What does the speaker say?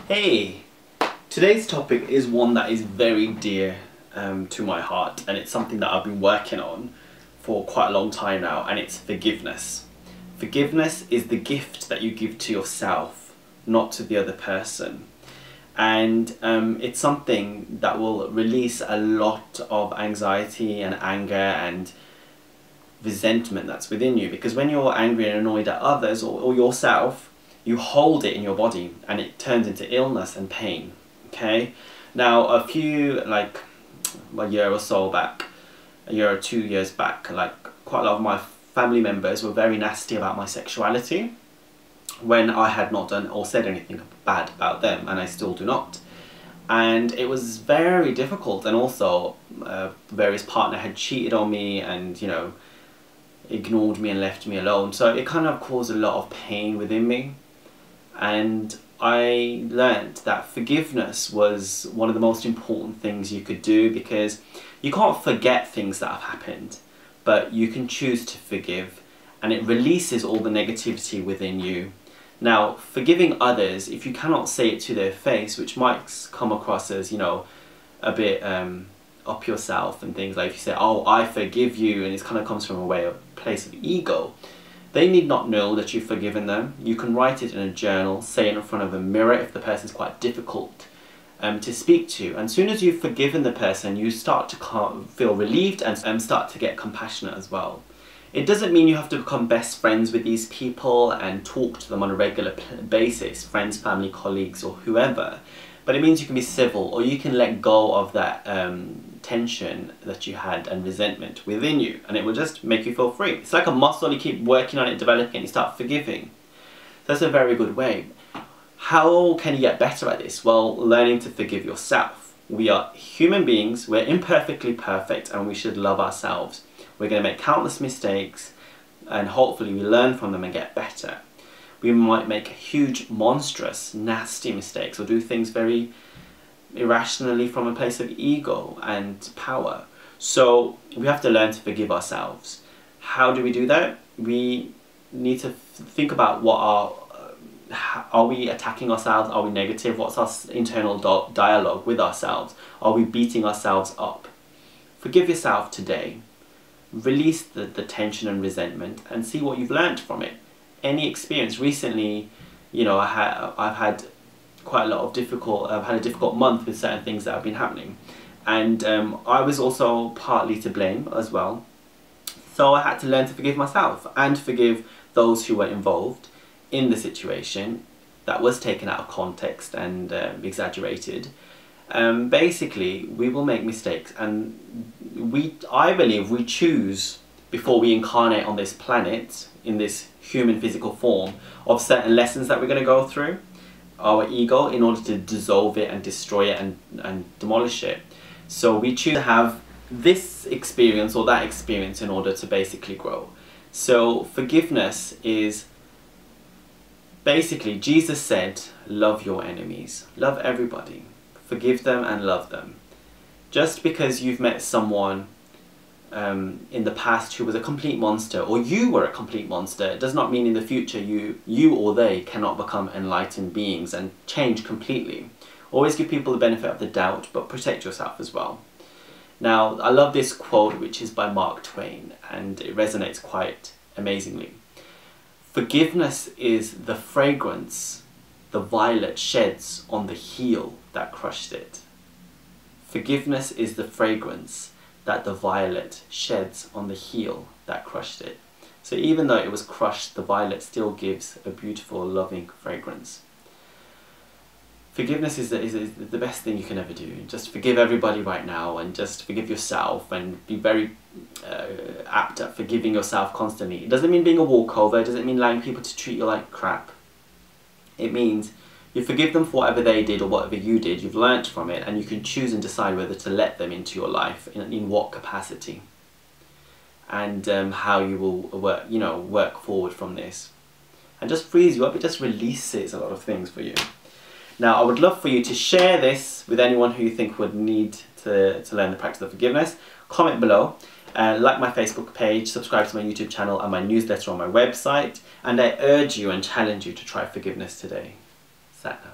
Hey, today's topic is one that is very dear to my heart, and it's something that I've been working on for quite a long time now, and it's forgiveness. Forgiveness is the gift that you give to yourself, not to the other person. And it's something that will release a lot of anxiety and anger and resentment that's within you, because when you're angry and annoyed at others or yourself, you hold it in your body and it turns into illness and pain. Okay, now a year or so back, a year or 2 years back, like quite a lot of my family members were very nasty about my sexuality when I had not done or said anything bad about them, and I still do not. And it was very difficult, and also various partner had cheated on me and, you know, ignored me and left me alone, so it kind of caused a lot of pain within me. And I learned that forgiveness was one of the most important things you could do, because you can't forget things that have happened, but you can choose to forgive, and it releases all the negativity within you. Now, forgiving others, if you cannot say it to their face, which might come across as, you know, a bit up yourself and things, like if you say, oh, I forgive you, and it kind of comes from a place of ego, they need not know that you've forgiven them. You can write it in a journal, say it in front of a mirror if the person's quite difficult to speak to. And as soon as you've forgiven the person, you start to feel relieved and start to get compassionate as well. It doesn't mean you have to become best friends with these people and talk to them on a regular basis, friends, family, colleagues, or whoever. But it means you can be civil, or you can let go of that tension that you had and resentment within you, and it will just make you feel free. It's like a muscle, you keep working on it, developing it, you start forgiving. That's a very good way. How can you get better at this? Well, learning to forgive yourself. We are human beings, we're imperfectly perfect, and we should love ourselves. We're going to make countless mistakes, and hopefully we learn from them and get better. We might make huge, monstrous, nasty mistakes, or do things very irrationally from a place of ego and power. So we have to learn to forgive ourselves. How do we do that? We need to think about what are we attacking ourselves? Are we negative? What's our internal dialogue with ourselves? Are we beating ourselves up? Forgive yourself today. Release the tension and resentment and see what you've learned from it. Any experience recently, you know, I've had quite a lot of I've had a difficult month with certain things that have been happening, and I was also partly to blame as well. So I had to learn to forgive myself and forgive those who were involved in the situation that was taken out of context and exaggerated. Basically, we will make mistakes, and I believe we choose, before we incarnate on this planet in this human physical form, of certain lessons that we're going to go through our ego in order to dissolve it and destroy it and demolish it. So we choose to have this experience or that experience in order to basically grow. So forgiveness is basically, Jesus said, love your enemies, love everybody, forgive them and love them. Just because you've met someone in the past who was a complete monster, or you were a complete monster, it does not mean in the future you or they cannot become enlightened beings and change completely. Always give people the benefit of the doubt, but protect yourself as well. Now, I love this quote, which is by Mark Twain, and it resonates quite amazingly. Forgiveness is the fragrance the violet sheds on the heel that crushed it. Forgiveness is the fragrance that the violet sheds on the heel that crushed it. So even though it was crushed, the violet still gives a beautiful, loving fragrance. Forgiveness is the best thing you can ever do. Just forgive everybody right now, and just forgive yourself, and be very apt at forgiving yourself constantly. It doesn't mean being a walkover, it doesn't mean allowing people to treat you like crap. It means you forgive them for whatever they did or whatever you did, you've learnt from it, and you can choose and decide whether to let them into your life, in what capacity, and how you will work forward from this. And just frees you up, it just releases a lot of things for you. Now, I would love for you to share this with anyone who you think would need to learn the practice of forgiveness. Comment below. Like my Facebook page, subscribe to my YouTube channel and my newsletter on my website, and I urge you and challenge you to try forgiveness today. Sat now.